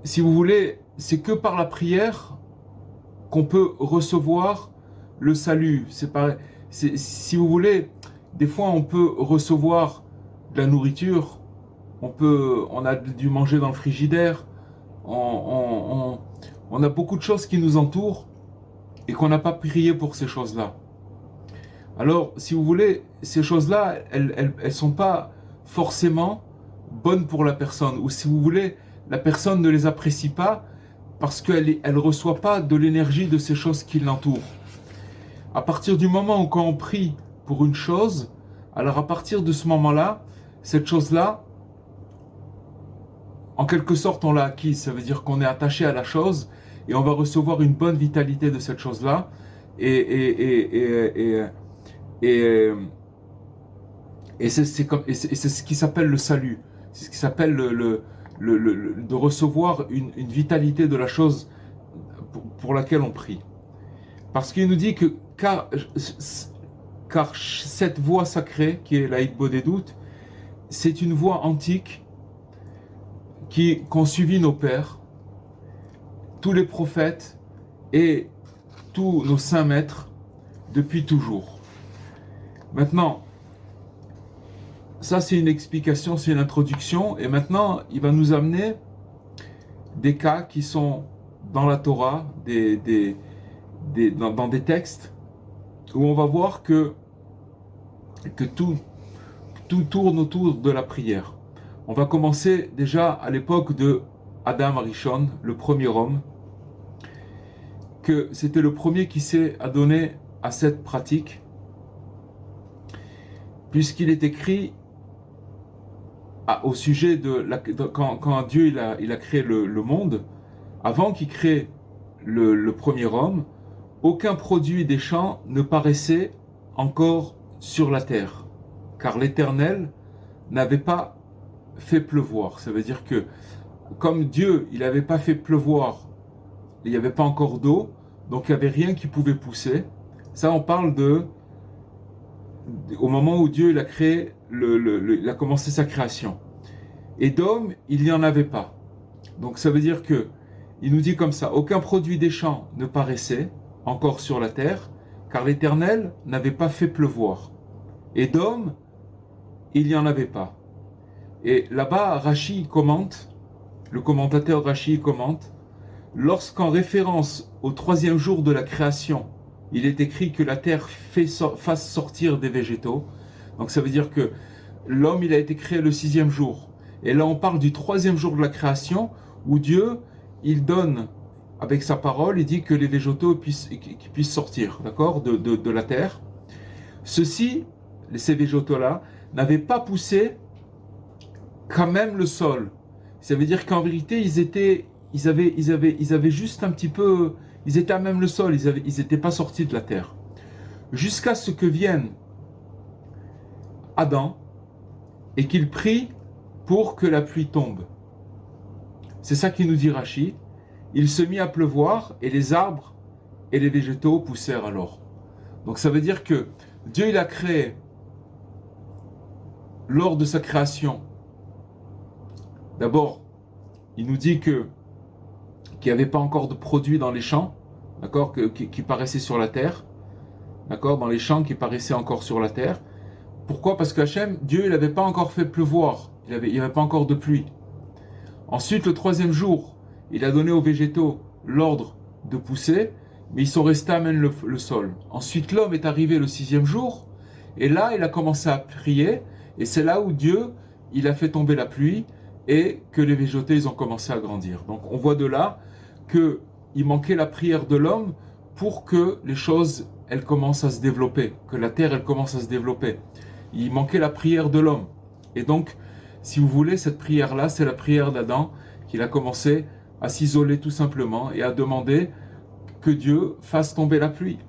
si vous voulez, c'est que par la prière qu'on peut recevoir le salut. C'est pareil. Si vous voulez, des fois on peut recevoir de la nourriture, on a dû manger dans le frigidaire, on a beaucoup de choses qui nous entourent et qu'on n'a pas prié pour ces choses-là. Alors, si vous voulez, ces choses-là, elles sont pas forcément bonnes pour la personne. Ou si vous voulez, la personne ne les apprécie pas parce qu'elle reçoit pas de l'énergie de ces choses qui l'entourent. À partir du moment où quand on prie pour une chose, alors à partir de ce moment-là, cette chose-là, en quelque sorte, on l'a acquise. Ça veut dire qu'on est attaché à la chose et on va recevoir une bonne vitalité de cette chose-là. Et, et, et, et, et, et c'est ce qui s'appelle le salut. C'est ce qui s'appelle de recevoir une vitalité de la chose pour laquelle on prie. Parce qu'il nous dit que car cette voie sacrée, qui est la Hitbod des doutes, c'est une voie antique qu'ont suivi nos pères, tous les prophètes et tous nos saints maîtres depuis toujours. Maintenant, ça c'est une explication, c'est une introduction, et maintenant il va nous amener des cas qui sont dans la Torah, dans des textes, où on va voir que tout tourne autour de la prière. On va commencer déjà à l'époque de Adam Arishon, le premier homme, que c'était le premier qui s'est adonné à cette pratique, puisqu'il est écrit au sujet quand Dieu il a créé le monde, avant qu'il crée le premier homme, aucun produit des champs ne paraissait encore sur la terre, car l'Éternel n'avait pas fait pleuvoir. Ça veut dire que comme Dieu il n'avait pas fait pleuvoir, il n'y avait pas encore d'eau, donc il n'y avait rien qui pouvait pousser. Ça on parle au moment où Dieu il a créé il a commencé sa création. Et d'homme, il n'y en avait pas. Donc ça veut dire que il nous dit comme ça, aucun produit des champs ne paraissait encore sur la terre, car l'Éternel n'avait pas fait pleuvoir. Et d'homme, il n'y en avait pas. Et là-bas, Rashi commente, le commentateur Rashi commente, lorsqu'en référence au 3e jour de la création, il est écrit que la terre fasse sortir des végétaux. Donc ça veut dire que l'homme il a été créé le 6e jour. Et là on parle du 3e jour de la création, où Dieu il donne avec sa parole, il dit que les végétaux puissent sortir, d'accord, de la terre. Ces végétaux-là, n'avaient pas poussé quand même le sol. Ça veut dire qu'en vérité, ils avaient juste un petit peu, ils étaient à même le sol, ils n'étaient pas sortis de la terre. Jusqu'à ce que vienne Adam et qu'il prie pour que la pluie tombe. C'est ça qui nous dit Rashi. Il se mit à pleuvoir et les arbres et les végétaux poussèrent alors. Donc ça veut dire que Dieu il a créé lors de sa création. D'abord, il nous dit qu'il n'y avait pas encore de produits dans les champs, d'accord, qui paraissaient sur la terre, d'accord, dans les champs qui paraissaient encore sur la terre. Pourquoi? Parce qu'Hachem, Dieu, il n'avait pas encore fait pleuvoir, il n'y avait pas encore de pluie. Ensuite, le 3e jour, il a donné aux végétaux l'ordre de pousser, mais ils sont restés à même le sol. Ensuite, l'homme est arrivé le 6e jour, et là, il a commencé à prier, et c'est là où Dieu, il a fait tomber la pluie, et que les végétaux, ils ont commencé à grandir. Donc, on voit de là qu'il manquait la prière de l'homme pour que les choses, elles commencent à se développer, que la terre, elle commence à se développer. Il manquait la prière de l'homme. Et donc, si vous voulez, cette prière-là, c'est la prière d'Adam, qu'il a commencé à s'isoler tout simplement et à demander que Dieu fasse tomber la pluie.